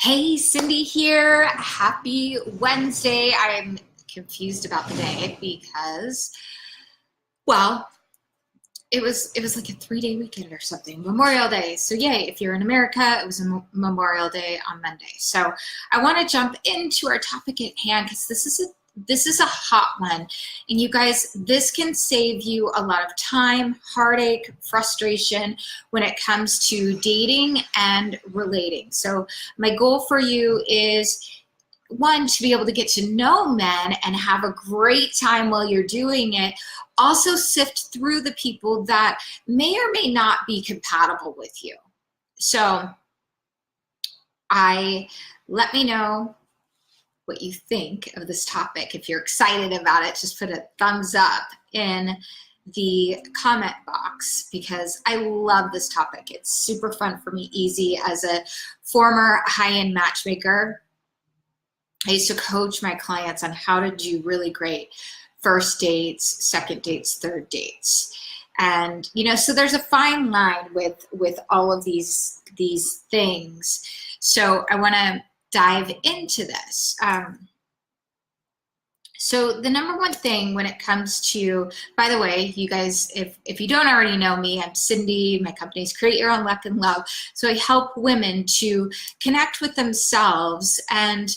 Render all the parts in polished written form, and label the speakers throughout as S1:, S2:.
S1: Hey, Cindy here. Happy Wednesday. I'm confused about the day because, well, it was like a 3-day weekend or something, Memorial Day. So yay, if you're in America, it was a Memorial Day on Monday. So I want to jump into our topic at hand because this is a hot one. And you guys, this can save you a lot of time, heartache, frustration when it comes to dating and relating. So my goal for you is one, to be able to get to know men and have a great time while you're doing it. Also sift through the people that may or may not be compatible with you. So let me know what you think of this topic. If you're excited about it, just put a thumbs up in the comment box because I love this topic. It's super fun for me, easy. As a former high-end matchmaker, I used to coach my clients on how to do really great first dates, second dates, third dates. And, so there's a fine line with all of these things. So I want to dive into this. So the number one thing when it comes to, by the way, you guys, if you don't already know me, I'm Cindy. My company is Create Your Own Luck and Love. So I help women to connect with themselves and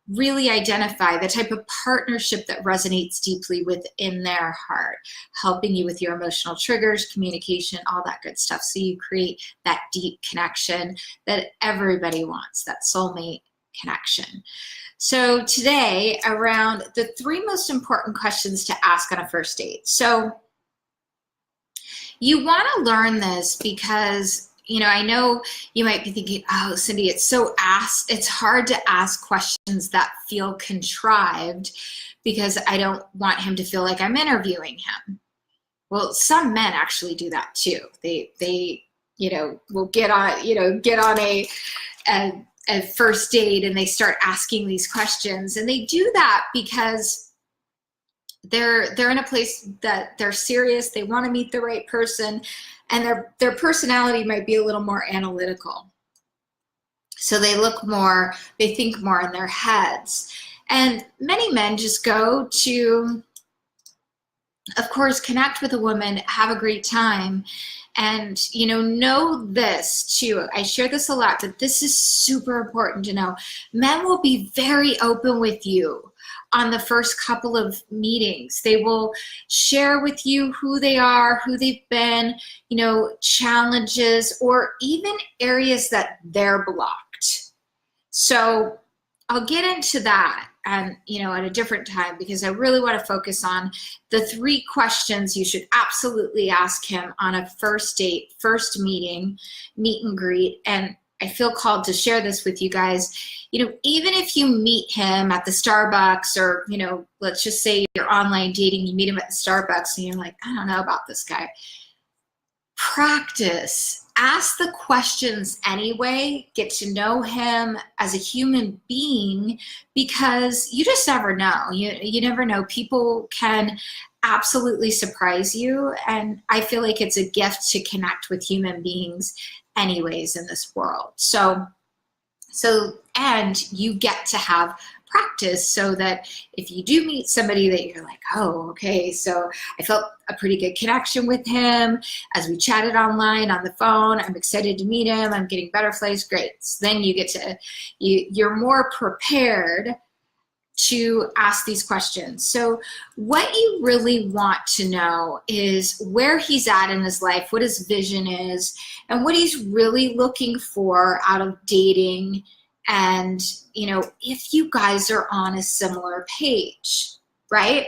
S1: really identify the type of partnership that resonates deeply within their heart, helping you with your emotional triggers, communication, all that good stuff. So you create that deep connection that everybody wants, that soulmate connection. So today, around the 3 most important questions to ask on a first date. So you want to learn this because I know you might be thinking, oh, Cindy, it's hard to ask questions that feel contrived because I don't want him to feel like I'm interviewing him. Well, some men actually do that too. They will get on a first date and they start asking these questions, and they do that because they're in a place that they're serious, they want to meet the right person, and their personality might be a little more analytical. So they think more in their heads. And many men just go to, of course, connect with a woman, have a great time, and know this too. I share this a lot, but this is super important to know. Men will be very open with you on the first couple of meetings. They will share with you who they are, who they've been, challenges, or even areas that they're blocked. So I'll get into that and at a different time, because I really want to focus on the 3 questions you should absolutely ask him on a first date, first meeting, meet and greet. And I feel called to share this with you guys. Even if you meet him at the Starbucks, or let's just say you're online dating, you meet him at the Starbucks and you're like, I don't know about this guy. Practice. Ask the questions anyway. Get to know him as a human being, because you just never know. You never know. People can absolutely surprise you, and I feel like it's a gift to connect with human beings anyways in this world. So and you get to have practice, so that if you do meet somebody that you're like, oh, okay, so I felt a pretty good connection with him as we chatted online, on the phone, I'm excited to meet him, I'm getting butterflies, great. So then you're more prepared to ask these questions. So what you really want to know is where he's at in his life, what his vision is, and what he's really looking for out of dating. And, if you guys are on a similar page, right?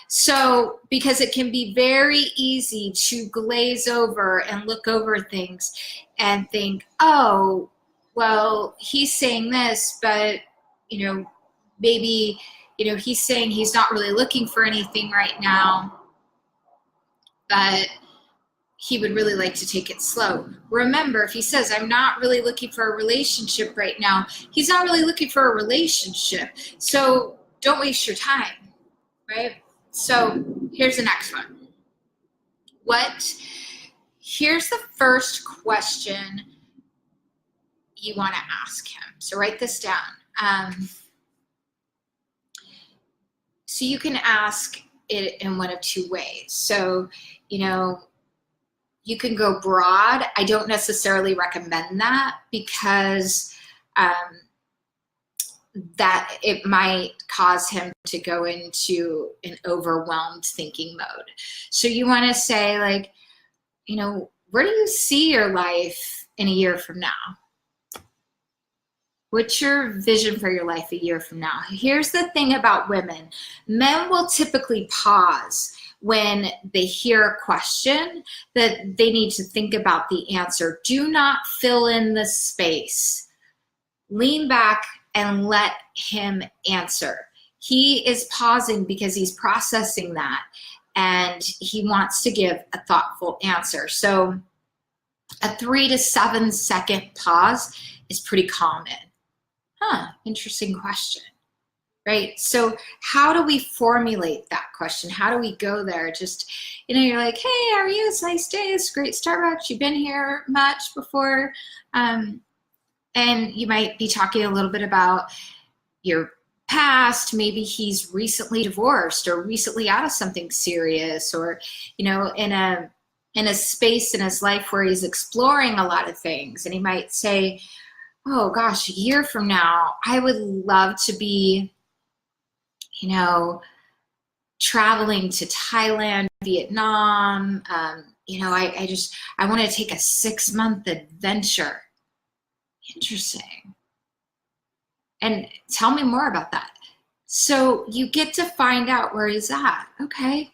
S1: So, because it can be very easy to glaze over and look over things and think, oh, well, he's saying this, but, maybe, he's saying he's not really looking for anything right now, but he would really like to take it slow. Remember, if he says, I'm not really looking for a relationship right now, he's not really looking for a relationship. So don't waste your time, right? So here's the next one. Here's the first question you want to ask him. So write this down. So you can ask it in one of two ways. So, you know, you can go broad. I don't necessarily recommend that because that it might cause him to go into an overwhelmed thinking mode. So you want to say, like, you know, where do you see your life in a year from now? What's your vision for your life a year from now? Here's the thing about women. Men will typically pause when they hear a question that they need to think about the answer. Do not fill in the space. Lean back and let him answer. He is pausing because he's processing that and he wants to give a thoughtful answer. So a 3 to 7 second pause is pretty common. Interesting question, right? So how do we formulate that question? How do we go there? Just, you know, you're like, hey, how are you? It's a nice day. It's great Starbucks. You've been here much before. And you might be talking a little bit about your past. Maybe he's recently divorced or recently out of something serious, or, you know, in a space in his life where he's exploring a lot of things. And he might say, oh gosh, a year from now, I would love to be, you know, traveling to Thailand, Vietnam. You know, I want to take a 6-month adventure. Interesting. And tell me more about that. So you get to find out where he's at. Okay.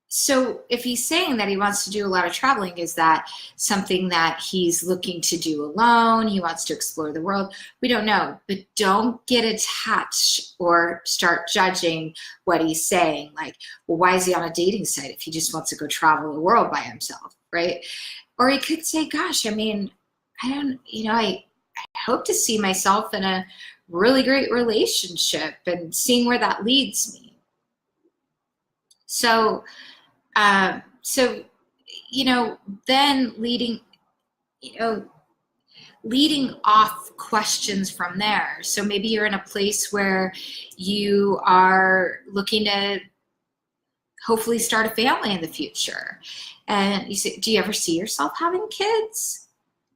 S1: So if he's saying that he wants to do a lot of traveling, is that something that he's looking to do alone? He wants to explore the world? We don't know, but don't get attached or start judging what he's saying. Like, well, why is he on a dating site if he just wants to go travel the world by himself, right? Or he could say, gosh, I mean, I hope to see myself in a really great relationship and seeing where that leads me. So, you know, then leading off questions from there. So maybe you're in a place where you are looking to hopefully start a family in the future. And you say, do you ever see yourself having kids?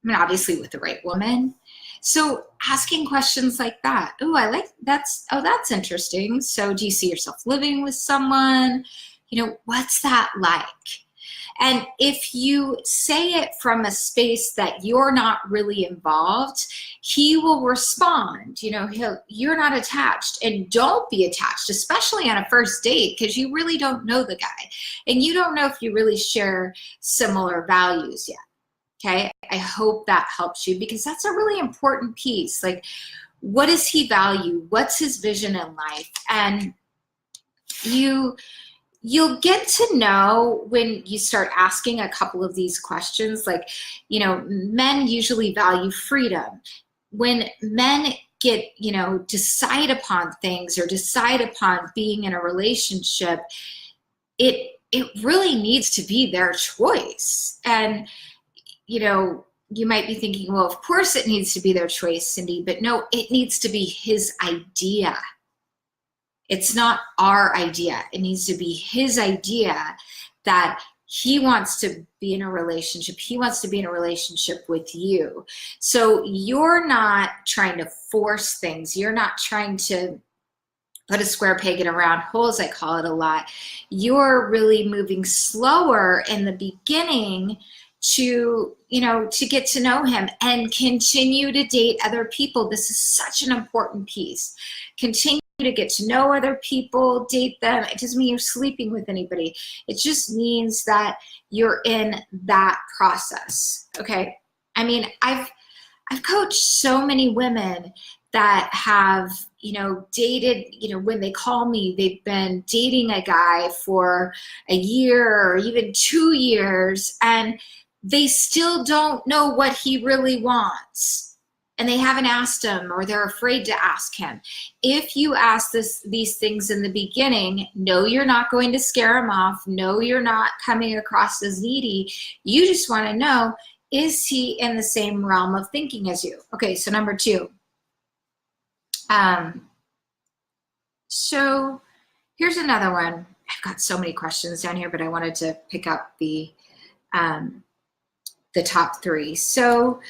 S1: I mean, obviously with the right woman. So asking questions like that. Oh, that's interesting. So do you see yourself living with someone? You know, what's that like? And if you say it from a space that you're not really involved, he will respond. You know, you're not attached, and don't be attached, especially on a first date, because you really don't know the guy and you don't know if you really share similar values yet. Okay, I hope that helps you, because that's a really important piece. Like, what does he value? What's his vision in life? And you'll get to know when you start asking a couple of these questions. Like, you know, men usually value freedom. When men get, you know, decide upon things or decide upon being in a relationship, it really needs to be their choice. And, you know, you might be thinking, well, of course it needs to be their choice, Cindy, but no, it needs to be his idea. It's not our idea. It needs to be his idea that he wants to be in a relationship. He wants to be in a relationship with you. So you're not trying to force things. You're not trying to put a square peg in a round hole, as I call it a lot. You're really moving slower in the beginning to, you know, to get to know him and continue to date other people. This is such an important piece. Continue to get to know other people, date them. It doesn't mean you're sleeping with anybody. It just means that you're in that process. Okay. I mean, I've coached so many women that have, you know, dated, you know, when they call me, they've been dating a guy for a year or even 2 years, and they still don't know what he really wants. And they haven't asked him, or they're afraid to ask him. If you ask these things in the beginning, no, you're not going to scare him off. No, you're not coming across as needy. You just want to know, is he in the same realm of thinking as you? Okay, so number 2. So here's another one. I've got so many questions down here, but I wanted to pick up the top 3. So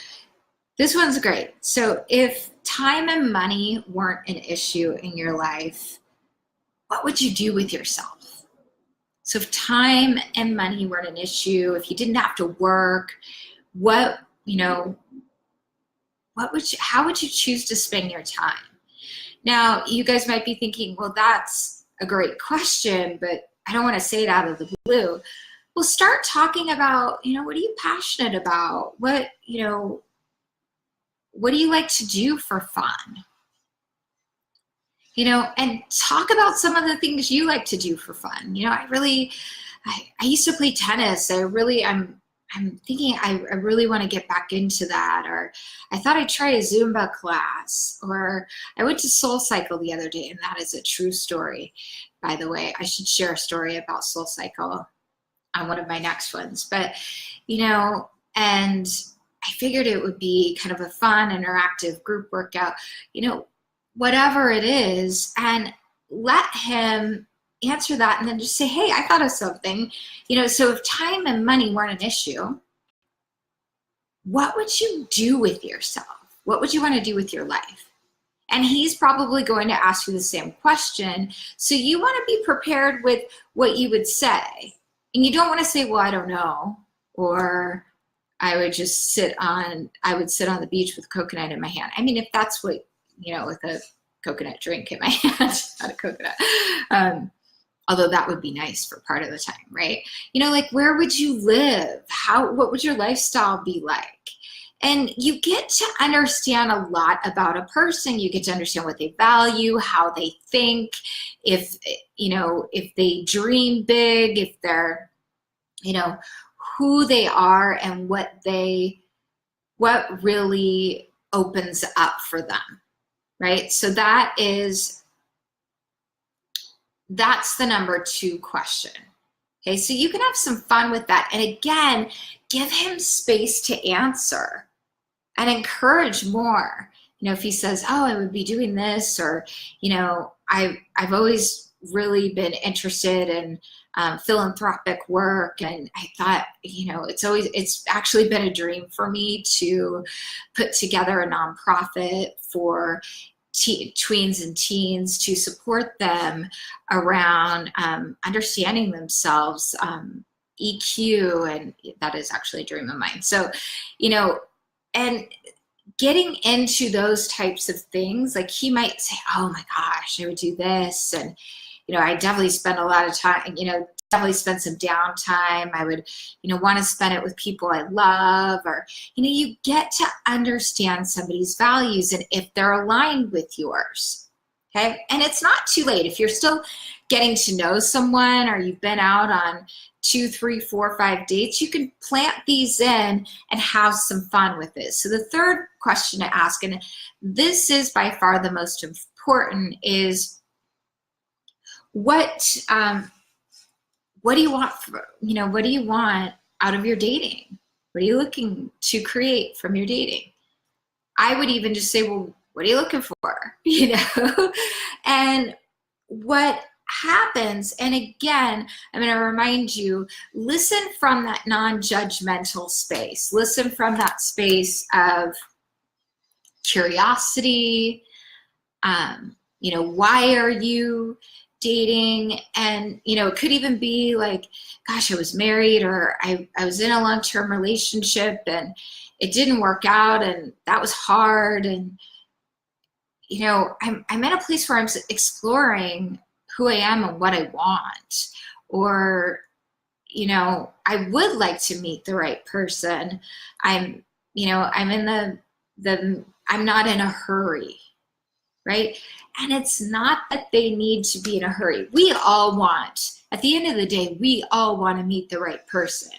S1: this one's great. So if time and money weren't an issue in your life, what would you do with yourself? So if time and money weren't an issue, if you didn't have to work, how would you choose to spend your time? Now, you guys might be thinking, well, that's a great question, but I don't want to say it out of the blue. Well, start talking about, what are you passionate about? What do you like to do for fun? And talk about some of the things you like to do for fun. I used to play tennis. I'm thinking I really want to get back into that, or I thought I'd try a Zumba class, or I went to SoulCycle the other day, and that is a true story, by the way. I should share a story about SoulCycle on one of my next ones. But, and I figured it would be kind of a fun, interactive group workout, whatever it is, and let him answer that, and then just say, hey, I thought of something. So if time and money weren't an issue, what would you do with yourself? What would you want to do with your life? And he's probably going to ask you the same question. So you want to be prepared with what you would say. And you don't want to say, well, I don't know, or I would sit on the beach with coconut in my hand. I mean, if that's what, with a coconut drink in my hand, not a coconut. Although that would be nice for part of the time, right? Where would you live? What would your lifestyle be like? And you get to understand a lot about a person. You get to understand what they value, how they think, if they dream big, if they're, who they are, and what really opens up for them, right? So that's the number 2 question. Okay, so you can have some fun with that. And again, give him space to answer and encourage more. If he says, oh, I would be doing this, or, I've always really been interested in philanthropic work. And I thought, it's actually been a dream for me to put together a nonprofit for tweens and teens to support them around understanding themselves, EQ, and that is actually a dream of mine. So, and getting into those types of things, like he might say, oh my gosh, I would do this. And, I definitely spend a lot of time, definitely spend some downtime. I would, want to spend it with people I love, or, you get to understand somebody's values and if they're aligned with yours. Okay. And it's not too late. If you're still getting to know someone, or you've been out on 2, 3, 4, 5 dates, you can plant these in and have some fun with it. So the third question to ask, and this is by far the most important, is what do you want what do you want out of your dating? What are you looking to create from your dating? I would even just say, well, what are you looking for? And what happens, and again, I'm going to remind you, listen from that non-judgmental space. Listen from that space of curiosity. Why are you dating? And it could even be like, gosh, I was married, or I was in a long-term relationship and it didn't work out, and that was hard, and I'm in a place where I'm exploring who I am and what I want, or I would like to meet the right person. I'm in I'm not in a hurry, right? And it's not that they need to be in a hurry. We all want, at the end of the day, we all want to meet the right person.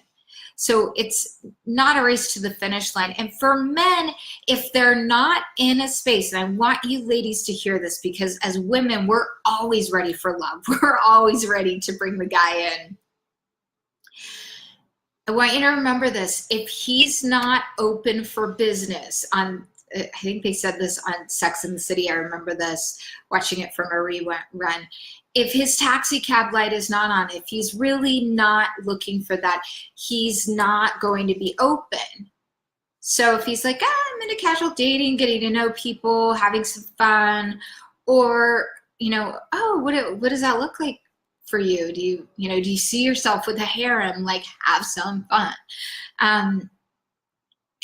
S1: So it's not a race to the finish line. And for men, if they're not in a space, and I want you ladies to hear this, because as women, we're always ready for love. We're always ready to bring the guy in. I want you to remember this. If he's not open for business on, I think they said this on Sex and the City. I remember this, watching it from a rerun. If his taxi cab light is not on, if he's really not looking for that, he's not going to be open. So if he's like, I'm into casual dating, getting to know people, having some fun, or, oh, what does that look like for you? Do you see yourself with a harem? Like, have some fun.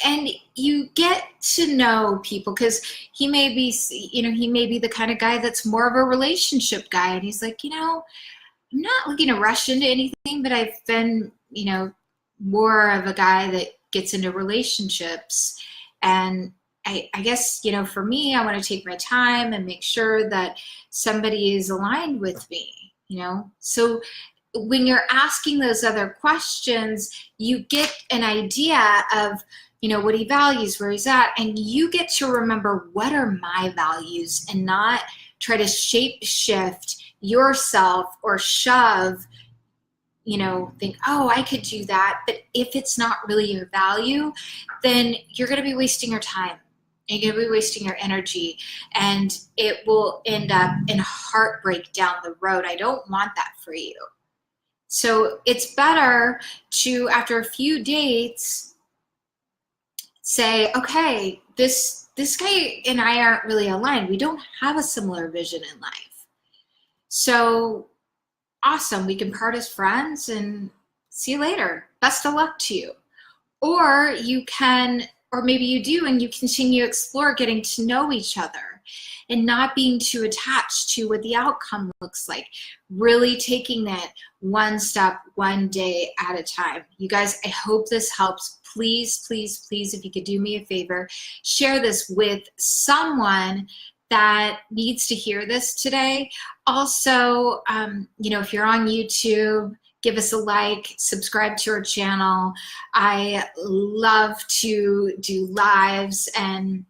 S1: And you get to know people, because he may be the kind of guy that's more of a relationship guy. And he's like, I'm not looking to rush into anything, but I've been, more of a guy that gets into relationships. And I guess, for me, I want to take my time and make sure that somebody is aligned with me, So when you're asking those other questions, you get an idea of, what he values, where he's at, and you get to remember, what are my values, and not try to shape shift yourself or shove, think, oh, I could do that. But if it's not really your value, then you're going to be wasting your time. You're going to be wasting your energy, and it will end up in heartbreak down the road. I don't want that for you. So it's better to, after a few dates, say, okay, this guy and I aren't really aligned. We don't have a similar vision in life. So awesome, we can part as friends and see you later. Best of luck to you. Or you can, or maybe you do, and you continue to explore getting to know each other and not being too attached to what the outcome looks like. Really taking that one step, one day at a time. You guys, I hope this helps. Please, please, please, if you could do me a favor, share this with someone that needs to hear this today. Also, if you're on YouTube, give us a like, subscribe to our channel. I love to do lives, and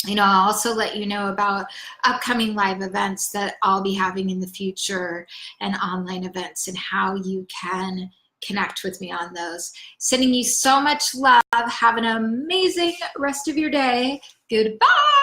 S1: I'll also let you know about upcoming live events that I'll be having in the future, and online events, and how you can connect with me on those. Sending you so much love. Have an amazing rest of your day. Goodbye.